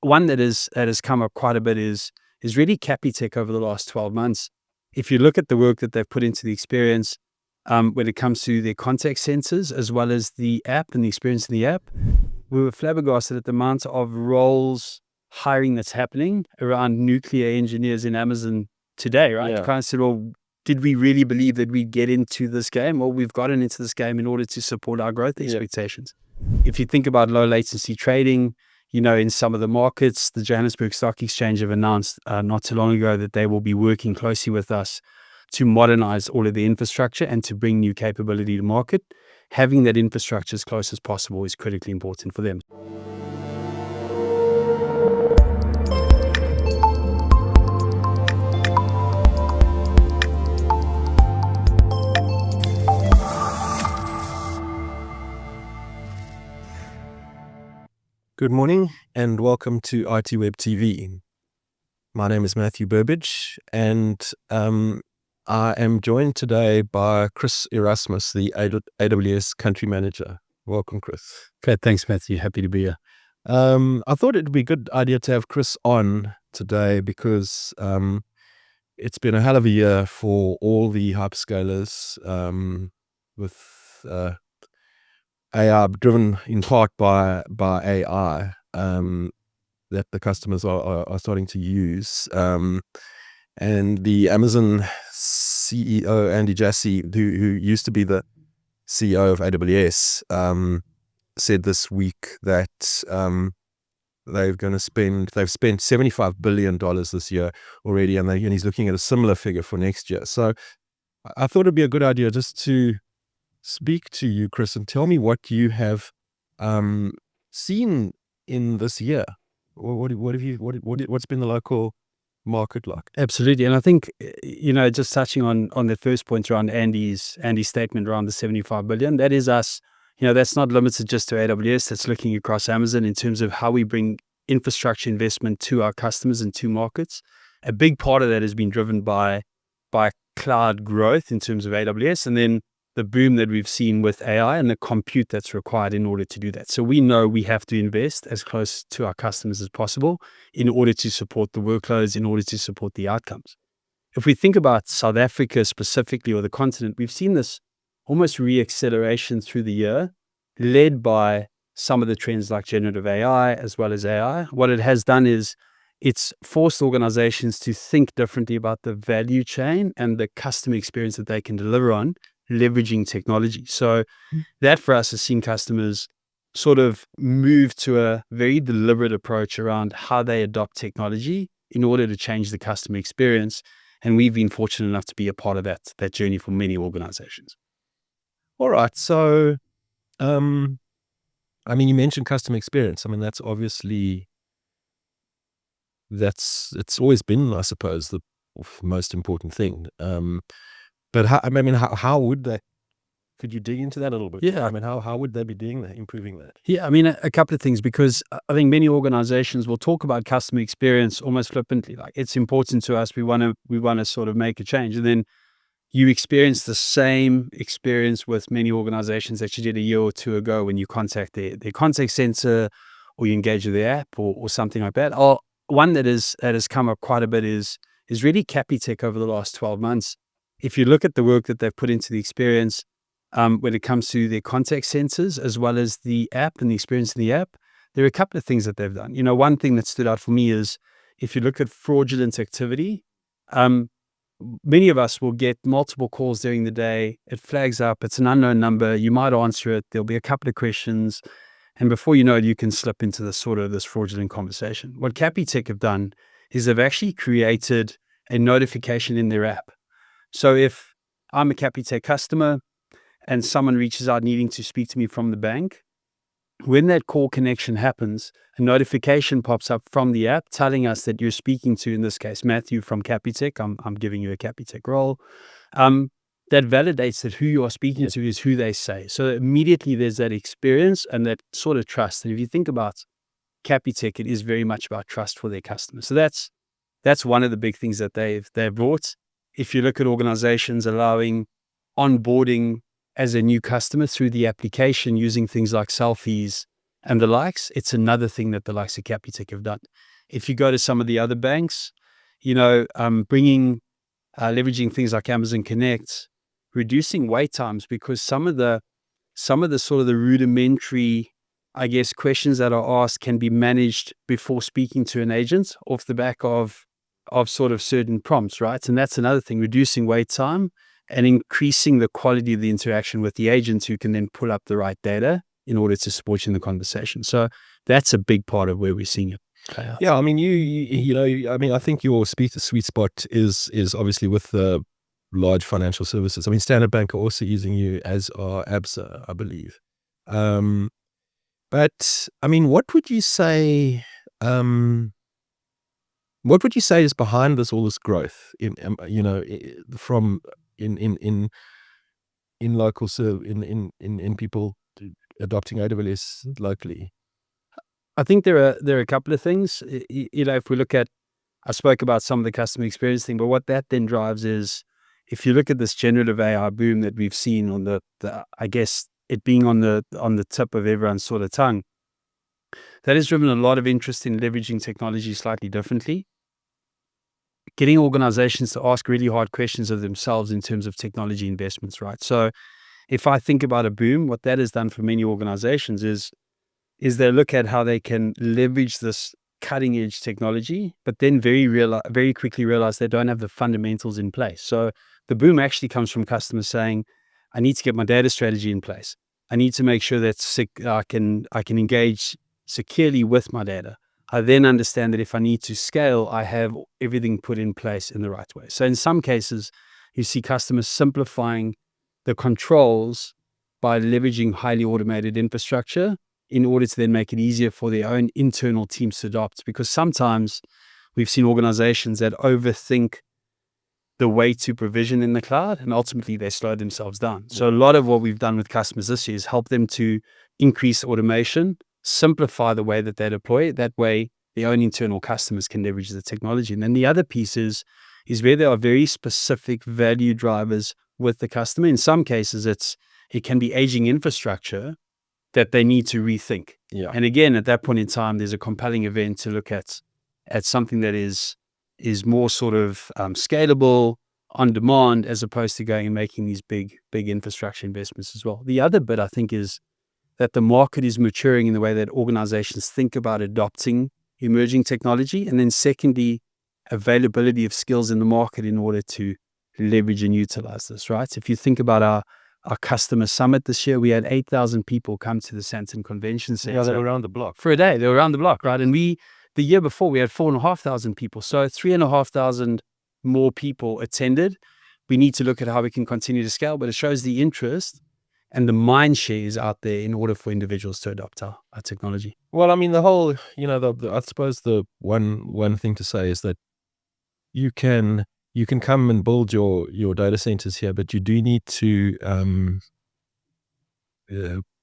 one that has come up quite a bit is really Capitec over the last 12 months. If you look at the work that they've put into the experience, when it comes to their contact sensors, as well as the app and the experience in the app, we were flabbergasted at the amount of roles hiring that's happening around nuclear engineers in Amazon today, right? Yeah. Kind of said, well, did we really believe that we'd get into this game? Well, we've gotten into this game in order to support our growth expectations. If you think about low latency trading, in some of the markets, the Johannesburg Stock Exchange have announced not too long ago that they will be working closely with us to modernize all of the infrastructure and to bring new capability to market. Having that infrastructure as close as possible is critically important for them. Good morning and welcome to ITWeb TV. My name is Matthew Burbidge and I am joined today by Chris Erasmus, the AWS country manager. Welcome, Chris. Okay, thanks, Matthew. Happy to be here. I thought it'd be a good idea to have Chris on today because it's been a hell of a year for all the hyperscalers with AI driven in part by AI that the customers are starting to use. And the Amazon CEO, Andy Jassy, who used to be the CEO of AWS, said this week that they've spent $75 billion this year already, and he's looking at a similar figure for next year. So I thought it'd be a good idea just to speak to you, Chris, and tell me what you have seen in this year. What's been the local market like? Absolutely. And I think, just touching on the first point around Andy's statement around the 75 billion, that is us. That's not limited just to AWS. That's looking across Amazon in terms of how we bring infrastructure investment to our customers and to markets. A big part of that has been driven by cloud growth in terms of AWS, and then the boom that we've seen with AI and the compute that's required in order to do that. So we know we have to invest as close to our customers as possible in order to support the workloads, in order to support the outcomes. If we think about South Africa specifically, or the continent, we've seen this almost re-acceleration through the year, led by some of the trends like generative AI as well as AI. What it has done is it's forced organizations to think differently about the value chain and the customer experience that they can deliver on, leveraging technology. So that for us has seen customers sort of move to a very deliberate approach around how they adopt technology in order to change the customer experience. And we've been fortunate enough to be a part of that journey for many organizations. All right. So, you mentioned customer experience. that's obviously, it's always been, I suppose, the most important thing. But how would they? Could you dig into that a little bit? Yeah. How would they be doing that, improving that? Yeah, a couple of things, because I think many organizations will talk about customer experience almost flippantly, like it's important to us. We want to sort of make a change, and then you experience the same experience with many organizations that you did a year or two ago when you contact their contact center, or you engage with their app or something like that. One that has come up quite a bit is really Capitec over the last 12 months. If you look at the work that they've put into the experience, when it comes to their contact sensors, as well as the app and the experience in the app, there are a couple of things that they've done. One thing that stood out for me is if you look at fraudulent activity, many of us will get multiple calls during the day. It flags up. It's an unknown number. You might answer it. There'll be a couple of questions. And before you know it, you can slip into this fraudulent conversation. What Capitec have done is they've actually created a notification in their app. So if I'm a Capitec customer and someone reaches out needing to speak to me from the bank, when that call connection happens, a notification pops up from the app telling us that you're speaking to, in this case, Matthew from Capitec. I'm giving you a Capitec role. That validates that who you are speaking to is who they say. So immediately there's that experience and that sort of trust. And if you think about Capitec, it is very much about trust for their customers. So that's one of the big things that they've brought. If you look at organizations allowing onboarding as a new customer through the application using things like selfies, and the likes, it's another thing that the likes of Capitec have done. If you go to some of the other banks, leveraging things like Amazon Connect, reducing wait times, because some of the sort of the rudimentary, I guess, questions that are asked can be managed before speaking to an agent off the back of sort of certain prompts, right? And that's another thing, reducing wait time and increasing the quality of the interaction with the agents, who can then pull up the right data in order to support you in the conversation. So that's a big part of where we're seeing it play out. Yeah, I mean, I think your sweet spot is obviously with the large financial services. I mean, Standard Bank are also using you, as are ABSA, I believe. But I mean, what would you say? What would you say is behind all this growth from in local in people adopting AWS locally? I think there are a couple of things. If we look at, I spoke about some of the customer experience thing, but what that then drives is, if you look at this generative AI boom that we've seen on the I guess it being on the tip of everyone's sort of tongue, that has driven a lot of interest in leveraging technology slightly differently, getting organizations to ask really hard questions of themselves in terms of technology investments, right? So if I think about a boom, what that has done for many organizations is they look at how they can leverage this cutting edge technology, but then very quickly realize they don't have the fundamentals in place. So the boom actually comes from customers saying, I need to get my data strategy in place. I need to make sure that I can engage securely with my data. I then understand that if I need to scale, I have everything put in place in the right way. So in some cases, you see customers simplifying the controls by leveraging highly automated infrastructure in order to then make it easier for their own internal teams to adopt. Because sometimes we've seen organizations that overthink the way to provision in the cloud, and ultimately they slow themselves down. So a lot of what we've done with customers this year is help them to increase automation, simplify the way that they deploy it. That way, their own internal customers can leverage the technology. And then the other piece is where there are very specific value drivers with the customer. In some cases, it can be aging infrastructure that they need to rethink. Yeah. And again, at that point in time, there's a compelling event to look at something that is more sort of scalable, on demand, as opposed to going and making these big infrastructure investments as well. The other bit, I think, is that the market is maturing in the way that organizations think about adopting emerging technology. And then secondly, availability of skills in the market in order to leverage and utilize this, right? If you think about our customer summit this year, we had 8,000 people come to the Santon Convention Center. Yeah, they were around the block. For a day. They were around the block, right? And the year before, we had 4,500 people. So 3,500 more people attended. We need to look at how we can continue to scale, but it shows the interest and the mind share is out there in order for individuals to adopt our technology. Well, I mean, the whole, I suppose the one thing to say is that you can come and build your data centers here, but you do need to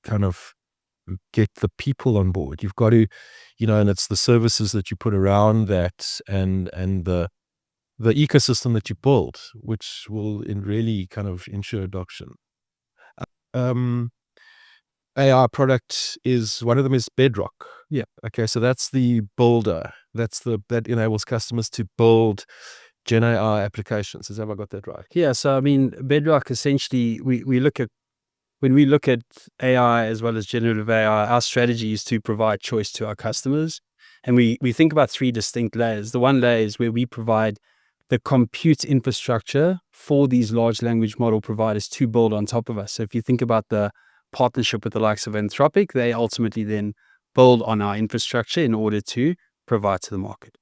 kind of get the people on board. You've got to, and it's the services that you put around that and the ecosystem that you build, which will really kind of ensure adoption. AI product is one of them is Bedrock. Yeah. Okay. So that's the builder. That enables customers to build Gen AI applications. Have I got that right? Yeah. So, I mean, Bedrock, essentially, when we look at AI as well as generative AI, our strategy is to provide choice to our customers. And we think about three distinct layers. The one layer is where we provide the compute infrastructure for these large language model providers to build on top of us. So if you think about the partnership with the likes of Anthropic, they ultimately then build on our infrastructure in order to provide to the market.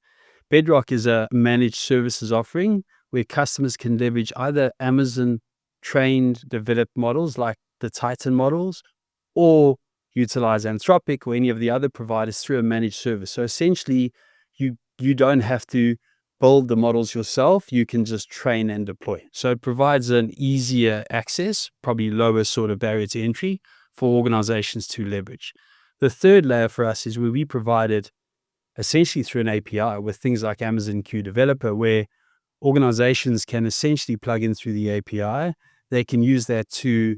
Bedrock is a managed services offering where customers can leverage either Amazon trained developed models like the Titan models, or utilize Anthropic or any of the other providers through a managed service. So essentially, you don't have to build the models yourself. You can just train and deploy. So it provides an easier access, probably lower sort of barrier to entry for organizations to leverage. The third layer for us is where we provided essentially through an API with things like Amazon Q Developer, where organizations can essentially plug in through the API. They can use that to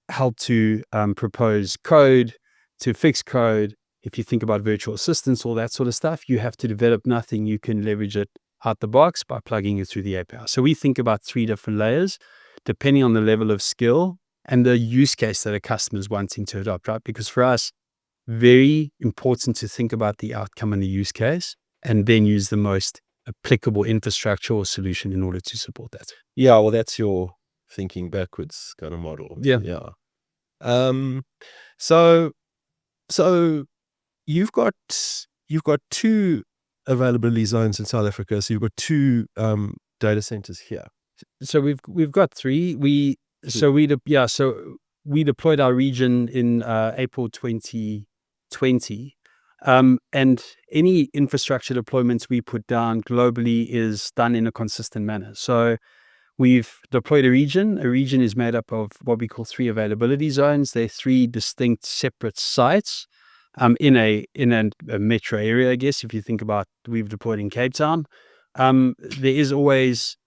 help to propose code, to fix code, if you think about virtual assistants, all that sort of stuff, you have to develop nothing. You can leverage it out the box by plugging it through the API. So we think about 3 different layers, depending on the level of skill and the use case that a customer is wanting to adopt, right? Because for us, very important to think about the outcome and the use case, and then use the most applicable infrastructure or solution in order to support that. Yeah, well, that's your thinking backwards kind of model. Yeah. So you've got 2 availability zones in South Africa. So you've got 2 data centers here. So we've got 3. We deployed our region in April 2020. And any infrastructure deployments we put down globally is done in a consistent manner. So we've deployed a region. A region is made up of what we call 3 availability zones. They're 3 distinct separate sites in a metro area, I guess. If you think about, we've deployed in Cape Town. There is always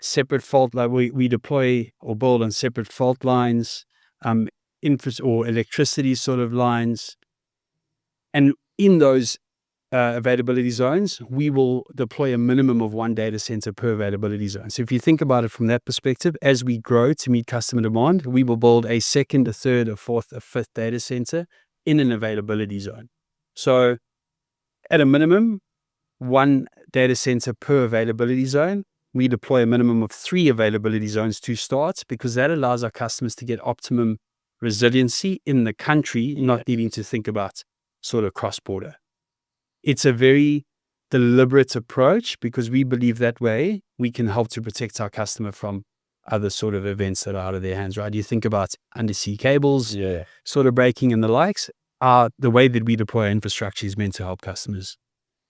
separate fault, like we deploy or build on separate fault lines, or electricity sort of lines. And in those availability zones, we will deploy a minimum of 1 data center per availability zone. So if you think about it from that perspective, as we grow to meet customer demand, we will build a 2nd, a 3rd, a 4th, a 5th data center in an availability zone. So at a minimum, 1 data center per availability zone. We deploy a minimum of 3 availability zones to start, because that allows our customers to get optimum resiliency in the country, not needing to think about sort of cross-border. It's a very deliberate approach, because we believe that way we can help to protect our customer from other sort of events that are out of their hands, right? You think about undersea cables, sort of breaking and the likes. The way that we deploy our infrastructure is meant to help customers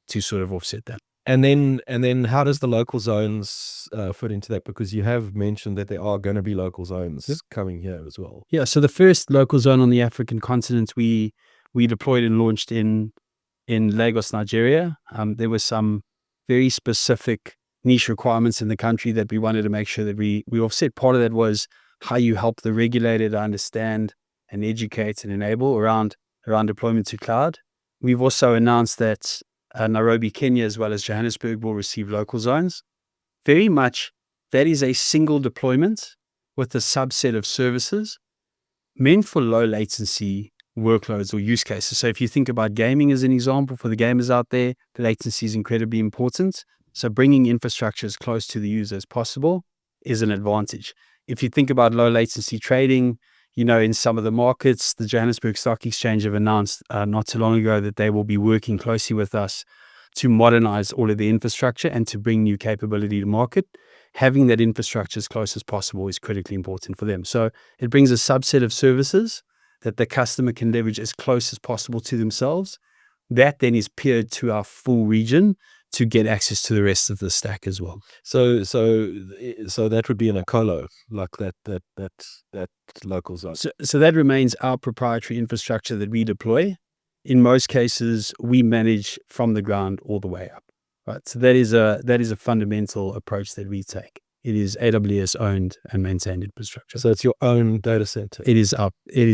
to sort of offset that. And then how does the local zones fit into that? Because you have mentioned that there are going to be local zones coming here as well. Yeah, so the first local zone on the African continent we deployed and launched in Lagos, Nigeria. There were some very specific niche requirements in the country that we wanted to make sure that we offset. Part of that was how you help the regulator to understand and educate and enable around deployment to cloud. We've also announced that Nairobi, Kenya, as well as Johannesburg will receive local zones. Very much, that is a single deployment with a subset of services meant for low latency workloads or use cases. So if you think about gaming as an example, for the gamers out there, the latency is incredibly important. So bringing infrastructure as close to the user as possible is an advantage. If you think about low latency trading, in some of the markets, the Johannesburg Stock Exchange have announced not too long ago that they will be working closely with us to modernize all of the infrastructure and to bring new capability to market. Having that infrastructure as close as possible is critically important for them. So it brings a subset of services that the customer can leverage as close as possible to themselves. That then is peered to our full region to get access to the rest of the stack as well. So that would be in a colo, like that local zone. So that remains our proprietary infrastructure that we deploy. In most cases, we manage from the ground all the way up. Right. So that is a fundamental approach that we take. It is AWS owned and maintained infrastructure. So it's your own data center. It is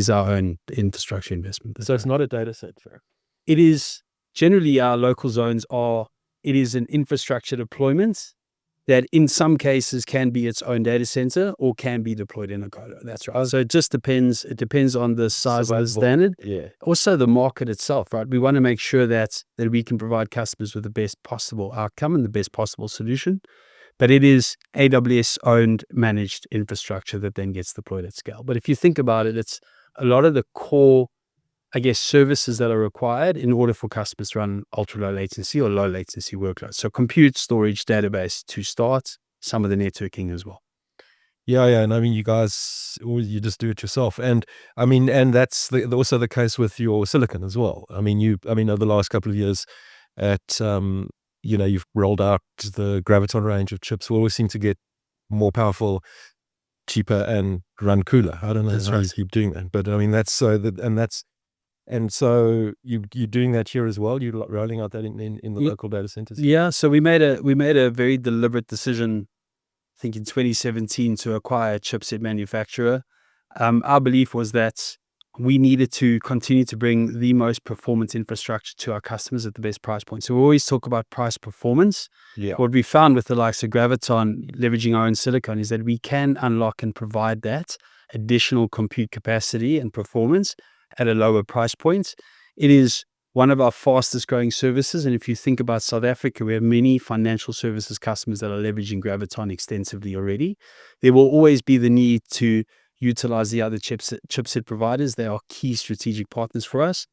our own infrastructure investment. So it's not a data center. It is generally our local zones are. It is an infrastructure deployment that in some cases can be its own data center or can be deployed in a colo. That's right. So it just depends. It depends on the size of the standard. Yeah. Also the market itself, right? We want to make sure that we can provide customers with the best possible outcome and the best possible solution. But it is AWS owned, managed infrastructure that then gets deployed at scale. But if you think about it, it's a lot of the core, I guess, services that are required in order for customers to run ultra low latency or low latency workloads. So compute, storage, database to start, some of the networking as well. Yeah. And I mean, you guys, you just do it yourself. And that's also the case with your silicon as well. I mean, over the last couple of years you've rolled out the Graviton range of chips. We always seem to get more powerful, cheaper, and run cooler. I don't know how you keep doing that, but I mean, and so you're doing that here as well. You're rolling out that in the local data centers. Yeah. So we made a very deliberate decision, I think in 2017, to acquire a chipset manufacturer. Our belief was that we needed to continue to bring the most performance infrastructure to our customers at the best price point. So we always talk about price performance. Yeah. What we found with the likes of Graviton, leveraging our own silicon, is that we can unlock and provide that additional compute capacity and performance at a lower price point. It is one of our fastest growing services. And if you think about South Africa, we have many financial services customers that are leveraging Graviton extensively already. There will always be the need to utilize the other chipset providers. They are key strategic partners for us.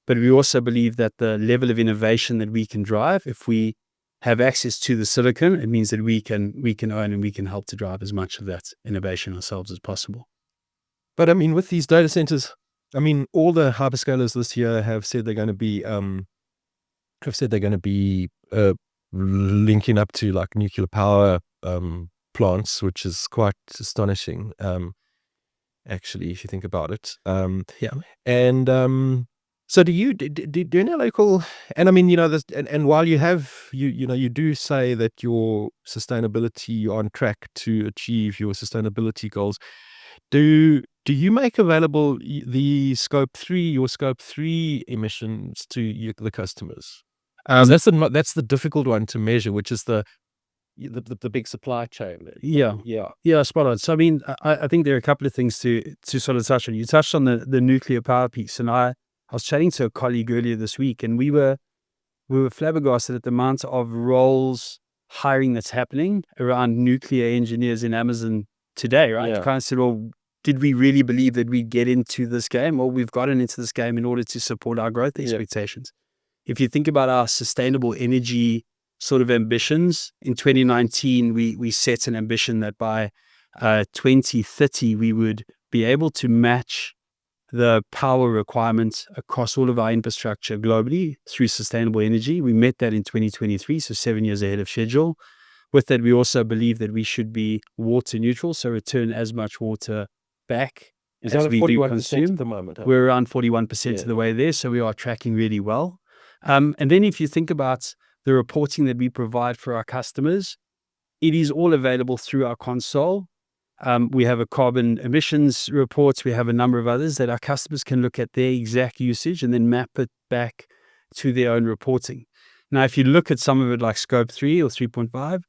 But we also believe that the level of innovation that we can drive, if we have access to the silicon, it means that we can own and we can help to drive as much of that innovation ourselves as possible. But I mean, with these data centers, I mean, all the hyperscalers this year have said they're going to be linking up to like nuclear power plants, which is quite astonishing. Actually, if you think about it. Yeah. And so do you do any local, and I mean, this, and while you have, you do say that your sustainability, you're on track to achieve your sustainability goals. Do you make available your scope 3 emissions to the customers? That's the difficult one to measure, which is the big supply chain. Yeah, spot on. So I mean, I think there are a couple of things to sort of touch on. You touched on the nuclear power piece, and I was chatting to a colleague earlier this week, and we were flabbergasted at the amount of roles hiring that's happening around nuclear engineers in Amazon today, right? Yeah. You kind of said, well, did we really believe that we'd get into this game? Well, we've gotten into this game in order to support our growth expectations. If you think about our sustainable energy sort of ambitions, in 2019, we set an ambition that by 2030, we would be able to match the power requirements across all of our infrastructure globally through sustainable energy. We met that in 2023, so 7 years ahead of schedule. With that, we also believe that we should be water neutral, so return as much water back as we do consume. At the moment? We're around 41% of the way there, so we are tracking really well. And then if you think about the reporting that we provide for our customers, it is all available through our console. We have a carbon emissions report. We have a number of others that our customers can look at their exact usage and then map it back to their own reporting. Now, if you look at some of it like scope 3 or 3.5,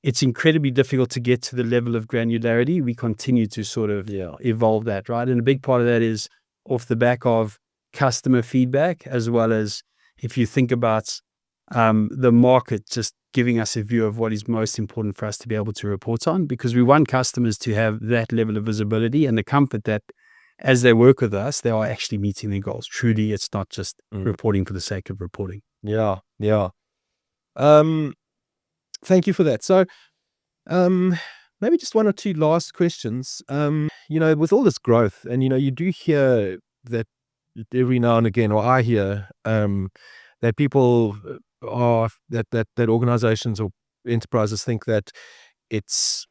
it's incredibly difficult to get to the level of granularity. We continue to sort of evolve that, right? And a big part of that is off the back of customer feedback, as well as if you think about the market just giving us a view of what is most important for us to be able to report on, because we want customers to have that level of visibility and the comfort that as they work with us, they are actually meeting their goals. Truly, it's not just reporting for the sake of reporting. Yeah. Thank you for that. So, maybe just one or two last questions. With all this growth, and you do hear that every now and again, or I hear that people that organizations or enterprises think that it's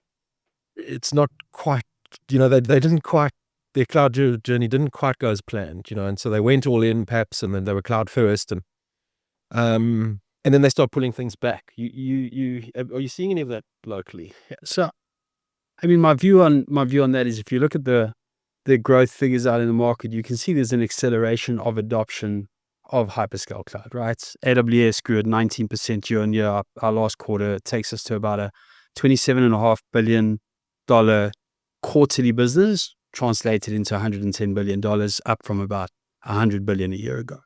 not quite, they didn't quite, their cloud journey didn't quite go as planned, and so they went all in perhaps, and then they were cloud first, and then they start pulling things back. Are you seeing any of that locally? So, I mean, my view on that is, if you look at the growth figures out in the market, you can see there's an acceleration of adoption of hyperscale cloud, right? AWS grew at 19% year on year. Our last quarter takes us to about a $27.5 billion quarterly business, translated into $110 billion, up from about $100 billion a year ago.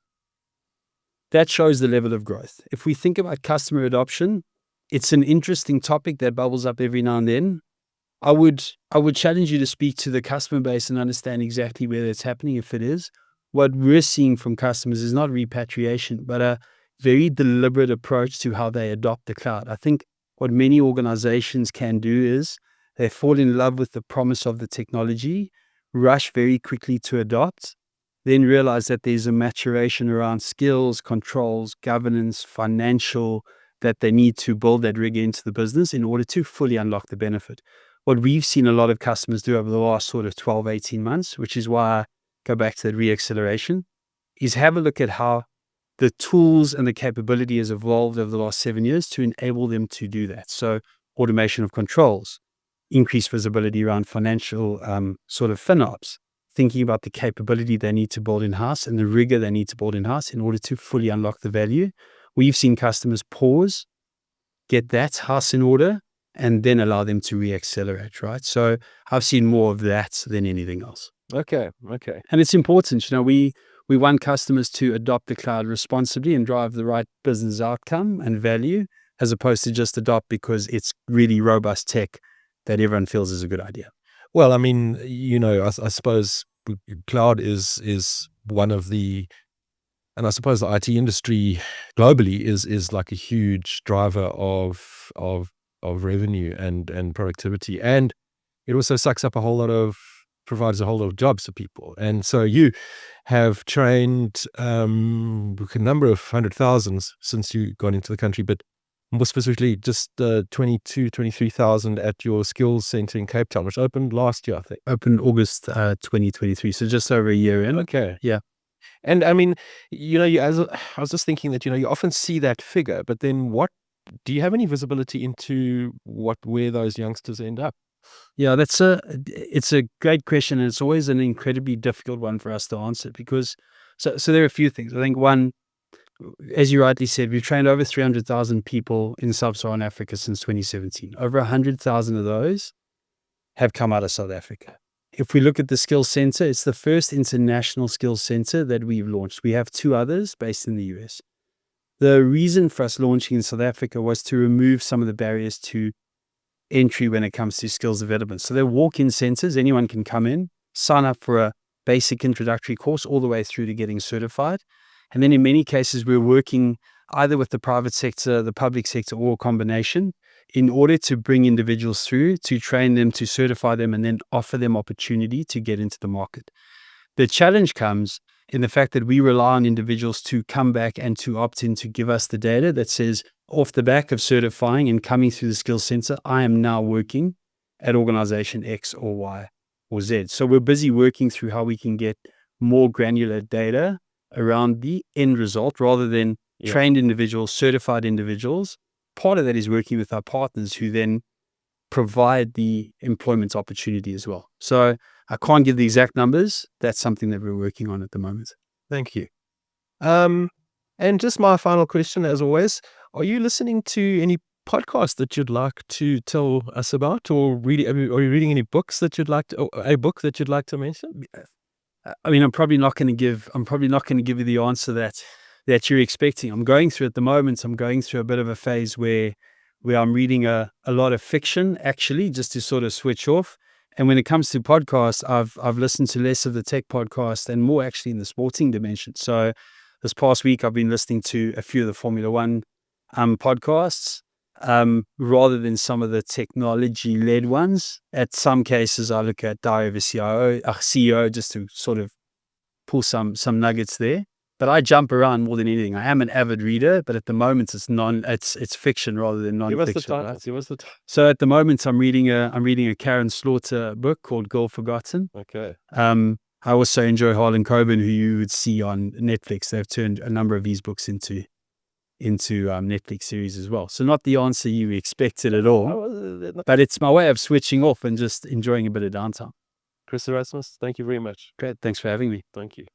That shows the level of growth. If we think about customer adoption, it's an interesting topic that bubbles up every now and then. I would challenge you to speak to the customer base and understand exactly where that's happening, if it is. What we're seeing from customers is not repatriation, but a very deliberate approach to how they adopt the cloud. I think what many organizations can do is they fall in love with the promise of the technology, rush very quickly to adopt, then realize that there's a maturation around skills, controls, governance, financial, that they need to build that rigor into the business in order to fully unlock the benefit. What we've seen a lot of customers do over the last sort of 12, 18 months, which is why I go back to that re-acceleration, is have a look at how the tools and the capability has evolved over the last 7 years to enable them to do that. So automation of controls, increased visibility around financial sort of FinOps, thinking about the capability they need to build in-house and the rigor they need to build in-house in order to fully unlock the value. We've seen customers pause, get that house in order, and then allow them to re-accelerate, right? So I've seen more of that than anything else. Okay. And it's important, we want customers to adopt the cloud responsibly and drive the right business outcome and value, as opposed to just adopt because it's really robust tech that everyone feels is a good idea. Well, I mean, I suppose cloud is one of the, and I suppose the IT industry globally is like a huge driver of revenue and productivity, and it also provides a whole lot of jobs for people. And so you have trained a number of 100,000 since you got into the country, but more specifically, just 23,000 at your skills center in Cape Town, which opened last year, I think. Opened August 2023, so just over a year in. Okay. Yeah. And I mean, I was just thinking that, you often see that figure, but then do you have any visibility into where those youngsters end up? Yeah, it's a great question, and it's always an incredibly difficult one for us to answer because, so there are a few things. I think one, as you rightly said, we've trained over 300,000 people in sub-Saharan Africa since 2017. Over 100,000 of those have come out of South Africa. If we look at the skills center, it's the first international skills center that we've launched. We have 2 others based in the US. The reason for us launching in South Africa was to remove some of the barriers to entry when it comes to skills development. So they're walk-in centers. Anyone can come in, sign up for a basic introductory course all the way through to getting certified. And then in many cases, we're working either with the private sector, the public sector, or a combination in order to bring individuals through, to train them, to certify them, and then offer them opportunity to get into the market. The challenge comes in the fact that we rely on individuals to come back and to opt in to give us the data that says, off the back of certifying and coming through the skills center, I am now working at organization X or Y or Z. So we're busy working through how we can get more granular data around the end result rather than trained individuals, certified individuals. Part of that is working with our partners who then provide the employment opportunity as well. So I can't give the exact numbers. That's something that we're working on at the moment. Thank you. And just my final question, as always, are you listening to any podcasts that you'd like to tell us about, or are you reading any books that you'd like to, or a book that you'd like to mention? I mean, I'm probably not going to give you the answer that you're expecting. I'm going through a bit of a phase where I'm reading a lot of fiction, actually, just to sort of switch off. And when it comes to podcasts, I've listened to less of the tech podcast and more actually in the sporting dimension. So this past week, I've been listening to a few of the Formula One podcasts rather than some of the technology-led ones. At some cases, I look at Diary of a CEO just to sort of pull some nuggets there. But I jump around more than anything. I am an avid reader, but at the moment it's fiction rather than non-fiction. Give us the title. So at the moment I'm reading a Karen Slaughter book called Girl Forgotten. Okay. I also enjoy Harlan Coben, who you would see on Netflix. They've turned a number of these books into Netflix series as well. So not the answer you expected at all, but it's my way of switching off and just enjoying a bit of downtime. Chris Erasmus, thank you very much. Great. Thanks for having me. Thank you.